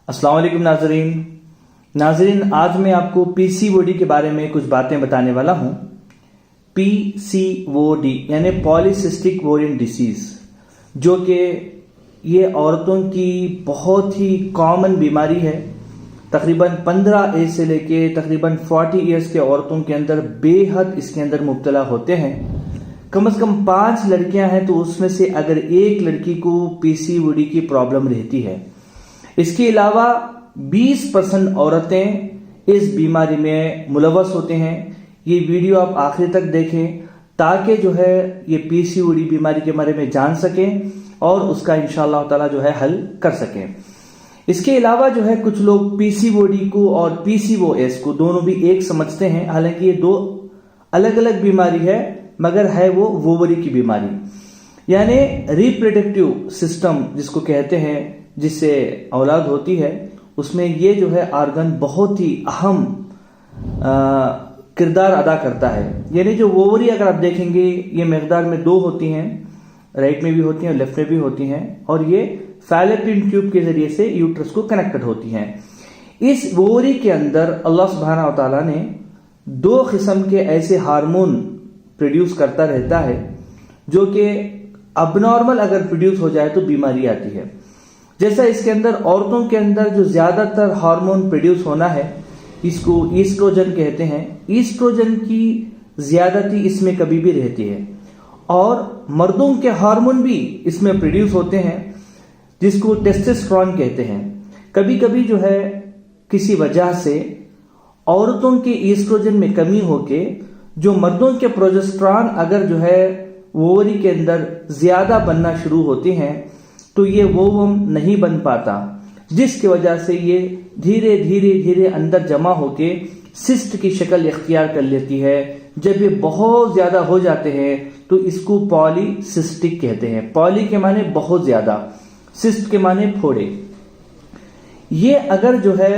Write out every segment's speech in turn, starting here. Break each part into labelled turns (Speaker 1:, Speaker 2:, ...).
Speaker 1: अस्सलाम वालेकुम नाजरीन, आज मैं आपको पीसीओडी के बारे में कुछ बातें बताने वाला हूं। पीसीओडी यानी पॉलीसिस्टिक ओवेरियन डिसीज, जो कि ये औरतों की बहुत ही कॉमन बीमारी है। तकरीबन 15 एज से लेके तकरीबन 40 ईयर्स के औरतों के अंदर बेहद इसके अंदर मुब्तला होते हैं। कम से कम 5 लड़कियां हैं तो उसमें से अगर एक लड़की को पीसीओडी की प्रॉब्लम रहती है। इसके अलावा 20% औरतें इस बीमारी में मुलव्वस होते हैं। ये वीडियो आप आखिर तक देखें ताकि जो है ये पीसीओडी बीमारी के बारे में जान सकें और उसका इंशाअल्लाह ताला जो है हल कर सकें। इसके अलावा जो है कुछ लोग पीसीओडी को और पीसीओएस को दोनों भी एक समझते हैं, हालांकि ये दो अलग अलग बीमारी है, मगर है वो ओवरी की बीमारी यानी रिप्रोडक्टिव सिस्टम जिसको कहते हैं, जिससे औलाद होती है, उसमें ये जो है आर्गन बहुत ही अहम किरदार अदा करता है। यानी जो ओवरी अगर आप देखेंगे ये मकदार में 2 होती हैं, राइट में भी होती हैं और लेफ्ट में भी होती हैं, और ये फैलोपियन ट्यूब के जरिए से यूट्रस को कनेक्टेड होती हैं। इस ओवरी के अंदर अल्लाह सुब्हानहू व तआला ने 2 किस्म के ऐसे हार्मोन प्रोड्यूस करता रहता है जो कि अबनॉर्मल अगर प्रोड्यूस हो जाए तो बीमारी आती है। जैसा इसके अंदर औरतों के अंदर जो ज्यादातर हार्मोन प्रोड्यूस होना है इसको ईस्ट्रोजन कहते हैं। ईस्ट्रोजन की ज्यादती इसमें कभी भी रहती है, और मर्दों के हार्मोन भी इसमें प्रोड्यूस होते हैं जिसको टेस्टोस्टेरोन कहते हैं। कभी कभी जो है किसी वजह से औरतों के ईस्ट्रोजन में कमी होके जो मर्दों के प्रोजेस्टेरोन अगर जो है ओवरी के अंदर ज्यादा बनना शुरू होते हैं तो ये ओवम नहीं बन पाता, जिसकी वजह से ये धीरे धीरे धीरे अंदर जमा होके सिस्ट की शक्ल इख्तियार कर लेती है। जब ये बहुत ज्यादा हो जाते हैं तो इसको पॉलीसिस्टिक कहते हैं। पॉली के माने बहुत ज्यादा, सिस्ट के माने फोड़े। ये अगर जो है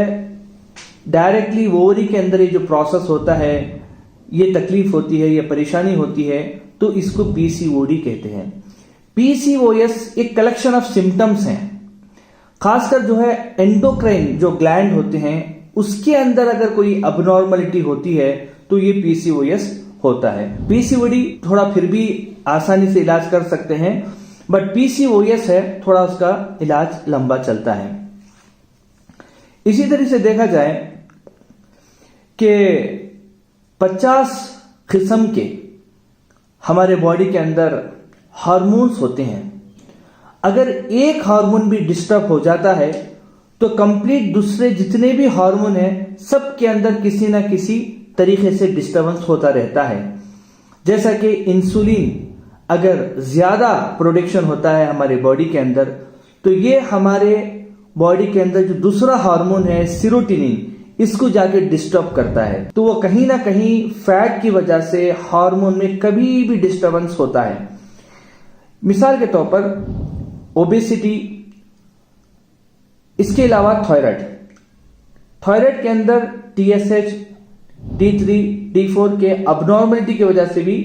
Speaker 1: डायरेक्टली ओवरी के अंदर ये जो प्रोसेस होता है, ये तकलीफ होती है, ये परेशानी होती है, तो इसको पीसीओडी कहते हैं। पीसीओएस एक कलेक्शन ऑफ सिम्टम्स हैं। खासकर जो है एंडोक्राइन जो ग्लैंड होते हैं उसके अंदर अगर कोई अबनॉर्मलिटी होती है तो ये पीसीओएस होता है। पीसीओडी थोड़ा फिर भी आसानी से इलाज कर सकते हैं, बट पीसीओएस है थोड़ा उसका इलाज लंबा चलता है। इसी तरह से देखा जाए कि 50 किस्म के हमारे बॉडी के अंदर हार्मोन्स होते हैं। अगर एक हार्मोन भी डिस्टर्ब हो जाता है तो कंप्लीट दूसरे जितने भी हार्मोन हैं सबके अंदर किसी ना किसी तरीके से डिस्टर्बेंस होता रहता है। जैसा कि इंसुलिन अगर ज्यादा प्रोडक्शन होता है हमारे बॉडी के अंदर तो ये हमारे बॉडी के अंदर जो दूसरा हार्मोन है सेरोटोनिन, इसको जाके डिस्टर्ब करता है। तो वो कहीं ना कहीं फैट की वजह से हार्मोन में कभी भी डिस्टर्बेंस होता है। मिसाल के तौर पर ओबेसिटी, इसके अलावा थायराइड के अंदर टीएसएच, T3, T4 के अबनॉर्मलिटी की वजह से भी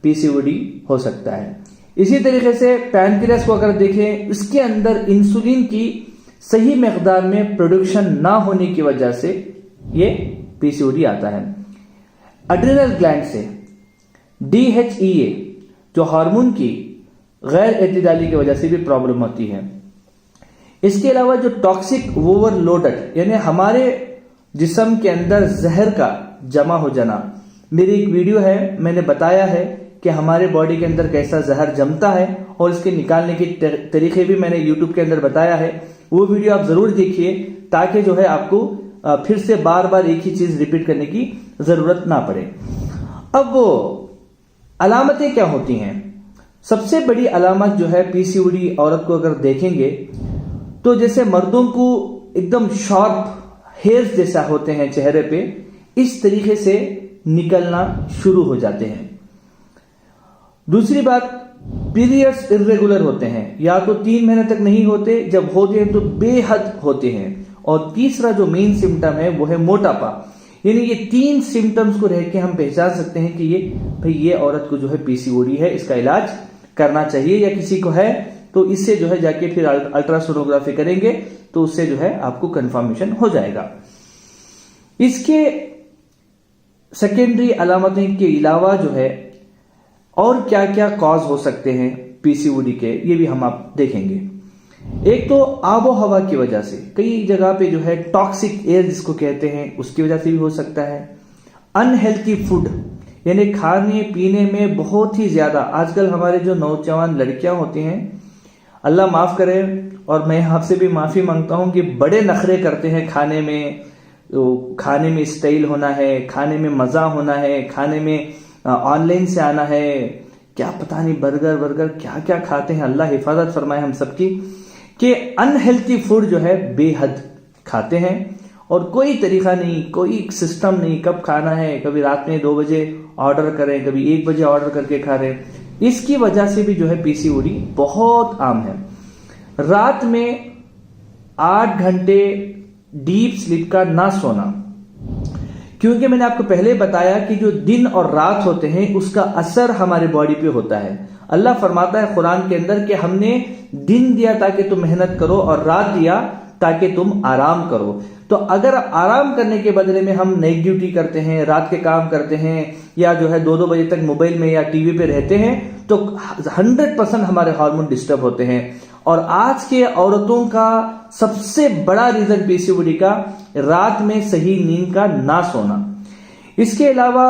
Speaker 1: पीसीओडी हो सकता है। इसी तरीके से पैनक्रियास को अगर देखें, इसके अंदर इंसुलिन की सही मकदार में प्रोडक्शन ना होने की वजह से ये पीसीओडी आता है। एड्रिनल ग्लैंड से DHEA जो हार्मोन की गैर एतदाली की वजह से भी प्रॉब्लम होती है। इसके अलावा जो टॉक्सिक ओवरलोडेड यानी हमारे जिस्म के अंदर जहर का जमा हो जाना, मेरी एक वीडियो है, मैंने बताया है कि हमारे बॉडी के अंदर कैसा जहर जमता है और इसके निकालने के तरीके भी मैंने यूट्यूब के अंदर बताया है। वो वीडियो आप जरूर देखिए ताकि जो है आपको फिर से बार बार एक ही चीज रिपीट करने की जरूरत ना पड़े। अब वो अलामतें क्या होती हैं? सबसे बड़ी अलामत जो है पीसीओडी औरत को अगर देखेंगे तो जैसे मर्दों को एकदम शार्प हेयर्स जैसा होते हैं चेहरे पे, इस तरीके से निकलना शुरू हो जाते हैं। दूसरी बात, पीरियड्स इर्रेगुलर होते हैं, या तो 3 महीने तक नहीं होते, जब होते हैं तो बेहद होते हैं। और तीसरा जो मेन सिम्टम है वो है मोटापा। यानी ये 3 सिम्टम्स को रह के हम पहचान सकते हैं कि ये औरत को जो है पीसीओडी है, इसका इलाज करना चाहिए, या किसी को है तो इससे जो है जाके फिर अल्ट्रासोनोग्राफी करेंगे तो उससे जो है आपको कंफर्मेशन हो जाएगा। इसके सेकेंडरी अलामतें के अलावा जो है और क्या क्या कॉज हो सकते हैं पीसीओडी के, ये भी हम आप देखेंगे। एक तो आबो हवा की वजह से, कई जगह पे जो है टॉक्सिक एयर जिसको कहते हैं उसकी वजह से भी हो सकता है। अनहेल्थी फूड यानी खाने पीने में बहुत ही ज्यादा, आजकल हमारे जो नौजवान लड़कियां होती हैं, अल्लाह माफ करे और मैं आपसे भी माफी मांगता हूं कि बड़े नखरे करते हैं खाने में। तो खाने में स्टाइल होना है, खाने में मजा होना है, खाने में ऑनलाइन से आना है, क्या पता नहीं बर्गर क्या क्या खाते हैं, अल्लाह हिफाजत फरमाए हम सबकी। कि अनहेल्थी फूड जो है बेहद खाते हैं और कोई तरीका नहीं, कोई सिस्टम नहीं, कब खाना है, कभी रात में 2 बजे ऑर्डर करें, कभी 1 बजे ऑर्डर करके खा रहे हैं। इसकी वजह से भी जो है पीसीओडी बहुत आम है। रात में 8 घंटे डीप स्लीप का ना सोना, क्योंकि मैंने आपको पहले बताया कि जो दिन और रात होते हैं उसका असर हमारे बॉडी पे होता है। अल्लाह फरमाता है कुरान के अंदर कि हमने दिन दिया ताकि तुम मेहनत करो और रात दिया ताकि तुम आराम करो। तो अगर आराम करने के बदले में हम नाइट ड्यूटी करते हैं, रात के काम करते हैं या जो है 2-2 बजे तक मोबाइल में या टीवी पे रहते हैं तो 100% हमारे हार्मोन डिस्टर्ब होते हैं। और आज के औरतों का सबसे बड़ा रीजन पीसीओडी का रात में सही नींद का ना सोना। इसके अलावा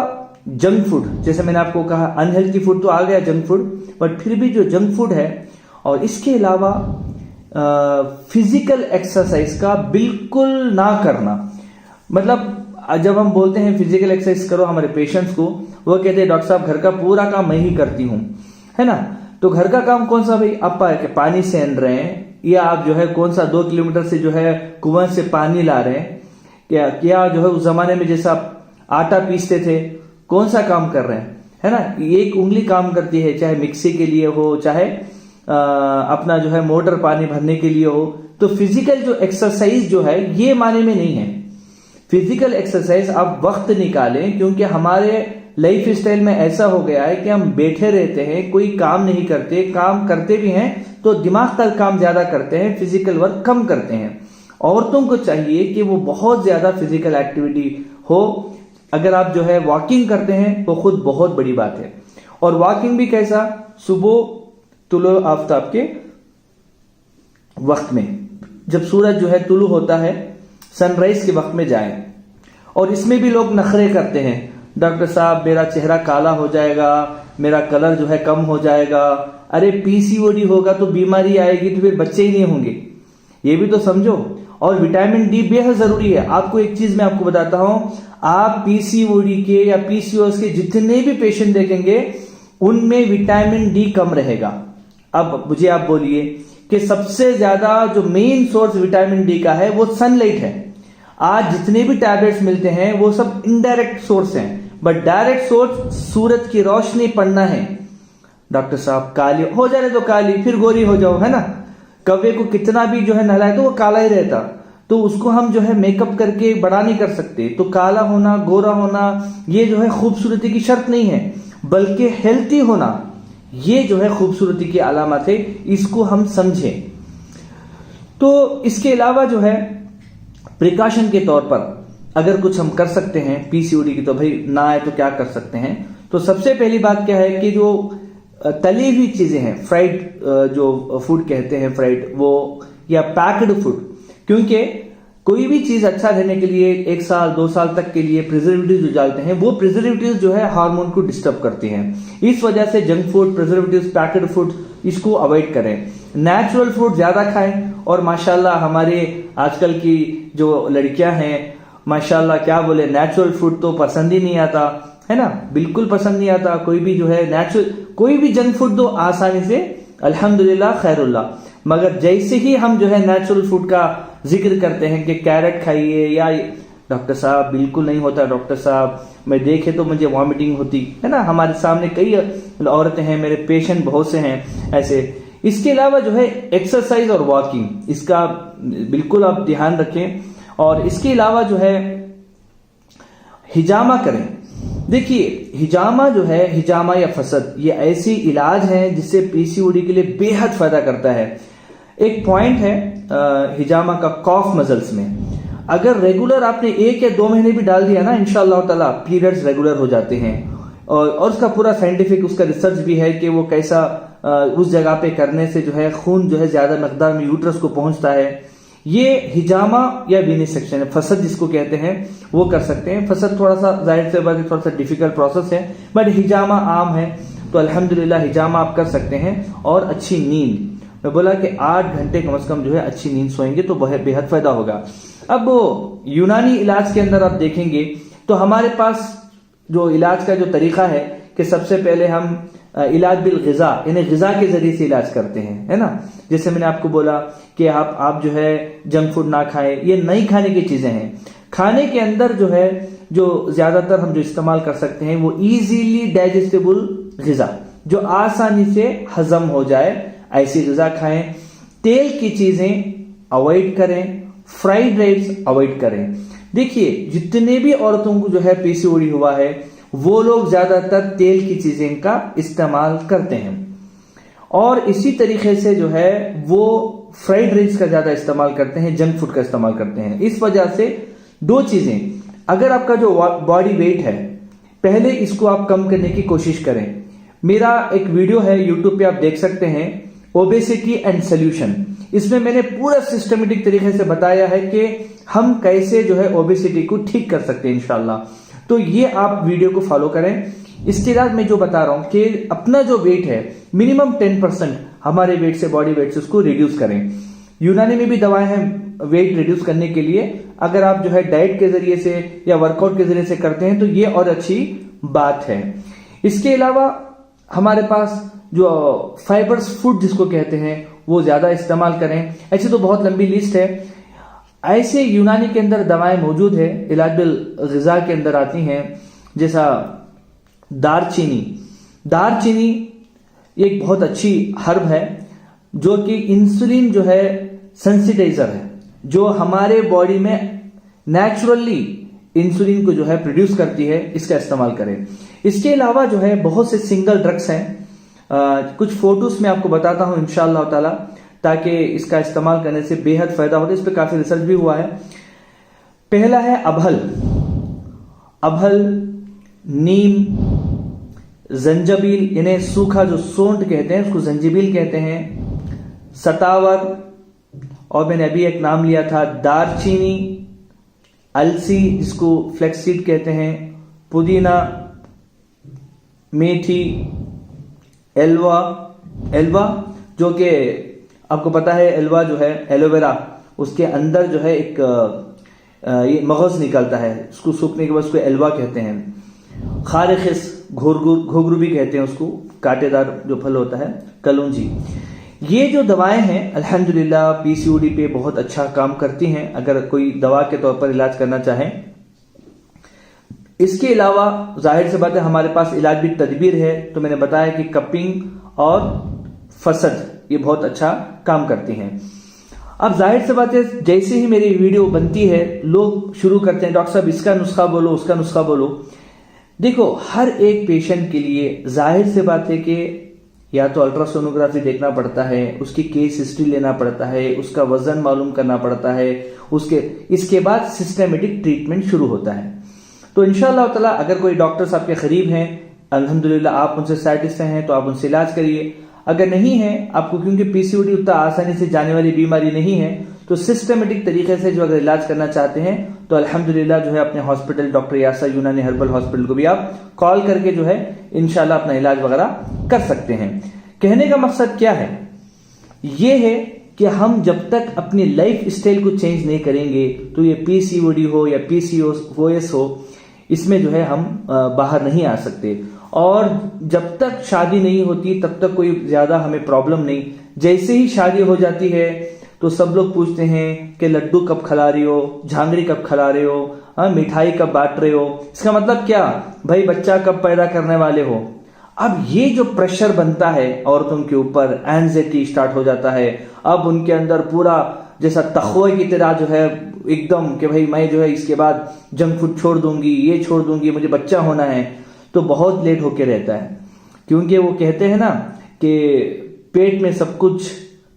Speaker 1: जंक फूड, जैसे मैंने आपको कहा अनहेल्थी फूड तो आ गया जंक फूड, बट फिर भी जो जंक फूड है, और इसके अलावा फिजिकल एक्सरसाइज का बिल्कुल ना करना। मतलब जब हम बोलते हैं फिजिकल एक्सरसाइज करो हमारे पेशेंट्स को, वो कहते हैं डॉक्टर साहब घर का पूरा काम मैं ही करती हूं, है ना। तो घर का काम कौन सा भाई, आप पानी से आन रहे हैं या आप जो है कौन सा 2 किलोमीटर से जो है कुआं से पानी ला रहे हैं, क्या जो है उस जमाने में जैसा आटा पीसते थे कौन सा काम कर रहे हैं, है ना। एक उंगली काम करती है, चाहे मिक्सी के लिए हो, चाहे अपना जो है मोटर पानी भरने के लिए हो। तो फिजिकल जो एक्सरसाइज जो है ये माने में नहीं है। फिजिकल एक्सरसाइज आप वक्त निकालें, क्योंकि हमारे लाइफ स्टाइल में ऐसा हो गया है कि हम बैठे रहते हैं, कोई काम नहीं करते, काम करते भी हैं तो दिमाग का काम ज्यादा करते हैं, फिजिकल वर्क कम करते हैं। औरतों को चाहिए कि वो बहुत ज्यादा फिजिकल एक्टिविटी हो। अगर आप जो है वॉकिंग करते हैं तो खुद बहुत बड़ी बात है। और वॉकिंग भी कैसा, सुबह तुलो आफ्ताब के वक्त में, जब सूरज जो है तुलू होता है, सनराइज के वक्त में जाएं। और इसमें भी लोग नखरे करते हैं, डॉक्टर साहब मेरा चेहरा काला हो जाएगा, मेरा कलर जो है कम हो जाएगा। अरे पीसीओडी होगा तो बीमारी आएगी तो फिर बच्चे ही नहीं होंगे, ये भी तो समझो। और विटामिन डी बेहद जरूरी है। आपको एक चीज मैं आपको बताता हूं, आप पीसीओडी के या पीसीओएस के जितने भी पेशेंट देखेंगे उनमें विटामिन डी कम रहेगा। अब मुझे आप बोलिए कि सबसे ज्यादा जो मेन सोर्स विटामिन डी का है वो सनलाइट है। आज जितने भी टैबलेट्स मिलते हैं वो सब इनडायरेक्ट सोर्स हैं, बट डायरेक्ट सोर्स सूरज की रोशनी पड़ना है। डॉक्टर साहब काली हो जाए तो काली, फिर गोरी हो जाओ, है ना। कौवे को कितना भी जो है नहलाए तो वो काला ही रहता, तो उसको हम जो है मेकअप करके बड़ा नहीं कर सकते। तो काला होना, गोरा होना ये जो है खूबसूरती की शर्त नहीं है, बल्कि हेल्थी होना ये जो है खूबसूरती की अलामत है। इसको हम समझें। तो इसके अलावा जो है प्रिकॉशन के तौर पर अगर कुछ हम कर सकते हैं पीसीओडी की, तो भाई ना आए तो क्या कर सकते हैं। तो सबसे पहली बात क्या है कि जो तली हुई चीजें हैं, फ्राइड जो फूड कहते हैं फ्राइड, वो या पैक्ड फूड, क्योंकि कोई भी चीज अच्छा रहने के लिए 1 साल 2 साल तक के लिए प्रिजर्वेटिव जो डालते हैं, वो प्रिजर्वेटिव जो है हार्मोन को डिस्टर्ब करते हैं। इस वजह से junk food, preservative, packed food इसको अवॉइड करें। नेचुरल फूड ज्यादा खाएं। और माशाल्लाह हमारे आजकल की जो लड़कियां हैं, माशाल्लाह क्या बोले, नेचुरल फूड तो पसंद ही नहीं आता, है ना, बिल्कुल पसंद नहीं आता। कोई भी जो है नेचुरल, कोई भी जंक फूड दो आसानी से अल्हम्दुलिल्लाह खैरुल्लाह। मगर जैसे ही हम जो है नेचुरल फूड का जिक्र करते हैं कि कैरेट खाइए, या डॉक्टर साहब बिल्कुल नहीं होता, डॉक्टर साहब मैं देखे तो मुझे वॉमिटिंग होती है ना। हमारे सामने कई औरतें हैं, मेरे पेशेंट बहुत से हैं ऐसे। इसके अलावा जो है एक्सरसाइज और वॉकिंग, इसका बिल्कुल आप ध्यान रखें। और इसके अलावा जो है हिजामा करें। देखिए हिजामा जो है, हिजामा या फसद, ये ऐसी इलाज है जिससे पीसीओडी के लिए बेहद फायदा करता है। एक पॉइंट है हिजामा का कॉफ मसल्स में, अगर रेगुलर आपने 1 या 2 महीने भी डाल दिया ना, इंशाअल्लाह ताला पीरियड्स रेगुलर हो जाते हैं। और उसका पूरा साइंटिफिक उसका रिसर्च भी है कि वो कैसा उस जगह पे करने से जो है खून जो है ज्यादा मकदार में यूट्रस को पहुंचता है। ये हिजामा या विनिसेक्शन है, फसद जिसको कहते हैं, वो कर सकते हैं। फसद थोड़ा सा जाहिर से बात थोड़ा सा डिफिकल्ट प्रोसेस है, बट हिजामा आम है, तो अल्हम्दुलिल्लाह हिजामा आप कर सकते हैं। और अच्छी नींद, मैं बोला कि 8 घंटे कम से कम जो है अच्छी नींद सोएंगे तो बहुत बेहद फायदा होगा। अब वो यूनानी इलाज के अंदर आप देखेंगे तो हमारे पास जो इलाज का जो तरीका है कि सबसे पहले हम इलाज बिल ग़िज़ा यानी ग़िज़ा के जरिए से इलाज करते हैं, है ना। जैसे मैंने आपको बोला कि आप जो है जंक फूड ना खाएं, ये नहीं खाने की चीजें हैं। खाने के अंदर जो है जो ज्यादातर हम जो इस्तेमाल कर सकते हैं वो इजीली डाइजेस्टेबल ग़िज़ा, जो आसानी से हजम हो जाए, ऐसी ग़िज़ा खाएं। तेल की चीजें अवॉइड करें, फ्राइड राइस अवॉइड करें। देखिए जितने भी औरतों को जो है पीसीओडी हुआ है वो लोग ज्यादातर तेल की चीजें का इस्तेमाल करते हैं, और इसी तरीके से जो है वो फ्राइड राइस का ज्यादा इस्तेमाल करते हैं, जंक फूड का इस्तेमाल करते हैं। इस वजह से 2 चीजें, अगर आपका जो बॉडी वेट है पहले इसको आप कम करने की कोशिश करें। मेरा एक वीडियो है यूट्यूब पे, आप देख सकते हैं, ओबेसिटी एंड सोल्यूशन। इसमें मैंने पूरा सिस्टमेटिक तरीके से बताया है कि हम कैसे जो है ओबेसिटी को ठीक कर सकते हैं इंशाल्लाह। तो ये आप वीडियो को फॉलो करें। इसके बाद मैं जो बता रहा हूं कि अपना जो वेट है मिनिमम 10% हमारे वेट से, बॉडी वेट से उसको रिड्यूस करें। यूनानी में भी दवाएं हैं वेट रिड्यूस करने के लिए, अगर आप जो है डाइट के जरिए से या वर्कआउट के जरिए से करते हैं तो ये और अच्छी बात है। इसके अलावा हमारे पास जो फाइबर्स फूड जिसको कहते हैं वो ज्यादा इस्तेमाल करें। ऐसी तो बहुत लंबी लिस्ट है, ऐसे यूनानी के अंदर दवाएं मौजूद है, इलाज बिल ग़िज़ा के अंदर आती हैं, जैसा दारचीनी एक बहुत अच्छी हर्ब है जो कि इंसुलिन जो है सेंसिटाइजर है, जो हमारे बॉडी में नेचुरली इंसुलिन को जो है प्रोड्यूस करती है, इसका इस्तेमाल करें। इसके अलावा जो है बहुत से सिंगल ड्रग्स हैं, कुछ फोटोज में आपको बताता हूं इंशाअल्लाह ताला, ताकि इसका इस्तेमाल करने से बेहद फायदा होता है। इस पर काफी रिसर्च भी हुआ है। पहला है अभल, नीम, जंजबील यानी सूखा जो सोंठ कहते हैं उसको जंजीबील कहते हैं, सतावर, और मैंने अभी एक नाम लिया था दारचीनी, अलसी जिसको फ्लेक्सीड कहते हैं, पुदीना, मेथी, एल्वा जो कि आपको पता है एल्वा जो है एलोवेरा, उसके अंदर जो है एक ये मगज निकलता है, उसको सूखने के बाद उसको एल्वा कहते हैं। खारिखिस, घोघरू भी कहते हैं उसको, कांटेदार जो फल होता है, कलौंजी। ये जो दवाएं हैं अल्हम्दुलिल्लाह पीसीओडी पे बहुत अच्छा काम करती हैं, अगर कोई दवा के तौर पर इलाज करना चाहे। इसके अलावा जाहिर से बात है हमारे पास इलाज भी तदबीर है, तो मैंने बताया कि कपिंग और फसद ये बहुत अच्छा काम करती हैं। अब जाहिर से बात है जैसे ही मेरी वीडियो बनती है लोग शुरू करते हैं, डॉक्टर साहब इसका नुस्खा बोलो, उसका नुस्खा बोलो। देखो हर एक पेशेंट के लिए जाहिर से बात है कि या तो अल्ट्रासोनोग्राफी देखना पड़ता है, उसकी केस हिस्ट्री लेना पड़ता है, उसका वजन मालूम करना पड़ता है, इसके बाद सिस्टमेटिक ट्रीटमेंट शुरू होता है। तो इंशाअल्लाह ताला अगर कोई डॉक्टर्स आपके करीब हैं, अल्हम्दुलिल्लाह आप उनसे सैटिस्फाई हैं तो आप उनसे इलाज करिए। अगर नहीं है आपको, क्योंकि पीसीओडी उतना आसानी से जाने वाली बीमारी नहीं है, तो सिस्टमेटिक तरीके से जो अगर इलाज करना चाहते हैं तो अल्हम्दुलिल्लाह जो है अपने हॉस्पिटल डॉक्टर यासर यूनानी हर्बल हॉस्पिटल को भी आप कॉल करके जो है इंशाल्लाह अपना इलाज वगैरह कर सकते हैं। कहने का मकसद क्या है, ये है कि हम जब तक अपनी लाइफ स्टाइल को चेंज नहीं करेंगे तो ये पीसीओडी हो या पीसीओएस हो, इसमें जो है हम बाहर नहीं आ सकते। और जब तक शादी नहीं होती तब तक कोई ज्यादा हमें प्रॉब्लम नहीं। जैसे ही शादी हो जाती है तो सब लोग पूछते हैं कि लड्डू कब खिला रही हो, झांगड़ी कब खिला रहे हो, मिठाई कब बांट रहे हो। इसका मतलब क्या भाई, बच्चा कब पैदा करने वाले हो। अब ये जो प्रेशर बनता है औरतों के ऊपर, एंजाइटी स्टार्ट हो जाता है। अब उनके अंदर पूरा जैसा तखवे की तरह जो है एकदम कि भाई मैं जो है इसके बाद जंक फूड छोड़ दूंगी, ये छोड़ दूंगी, मुझे बच्चा होना है, तो बहुत लेट होके रहता है। क्योंकि वो कहते हैं ना कि पेट में सब कुछ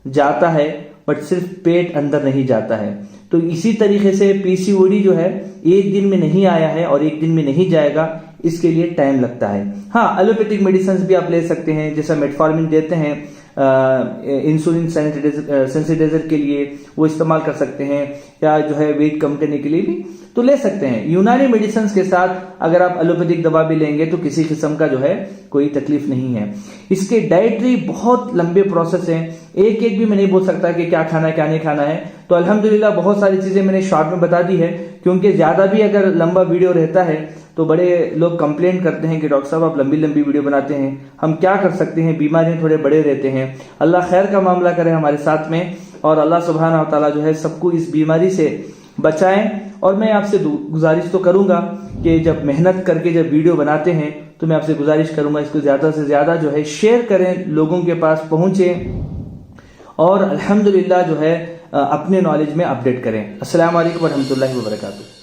Speaker 1: जाता है बट सिर्फ पेट अंदर नहीं जाता है। तो इसी तरीके से पीसीओडी जो है एक दिन में नहीं आया है और एक दिन में नहीं जाएगा, इसके लिए टाइम लगता है। हाँ, एलोपैथिक मेडिसिन भी आप ले सकते हैं, जैसा मेटफॉर्मिन देते हैं इंसुलिन सेंसिटाइजर के लिए, वो इस्तेमाल कर सकते हैं, या जो है वेट कम करने के लिए भी तो ले सकते हैं। यूनानी मेडिसिन के साथ अगर आप एलोपैथिक दवा भी लेंगे तो किसी किस्म का जो है कोई तकलीफ नहीं है। इसके डाइटरी बहुत लंबे प्रोसेस हैं, एक एक भी मैं नहीं बोल सकता कि क्या खाना है क्या नहीं खाना है। तो अल्हम्दुलिल्लाह बहुत सारी चीजें मैंने शॉर्ट में बता दी है, क्योंकि ज्यादा भी अगर लंबा वीडियो रहता है तो बड़े लोग कंप्लेंट करते हैं कि डॉक्टर साहब आप लंबी लंबी वीडियो बनाते हैं। हम क्या कर सकते हैं, बीमारियां थोड़े बड़े रहते हैं। अल्लाह खैर का मामला करे हमारे साथ में, और अल्लाह सुब्हानहू व तआला जो है सबको इस बीमारी से बचाएं। और मैं आपसे गुजारिश तो करूंगा कि जब मेहनत करके जब वीडियो बनाते हैं तो मैं आपसे गुजारिश करूंगा इसको ज्यादा से ज्यादा जो है शेयर करें, लोगों के पास पहुंचे, और अल्हम्दुलिल्लाह जो है अपने नॉलेज में अपडेट करें। अस्सलाम वालेकुम व रहमतुल्लाहि व बरकातुहू।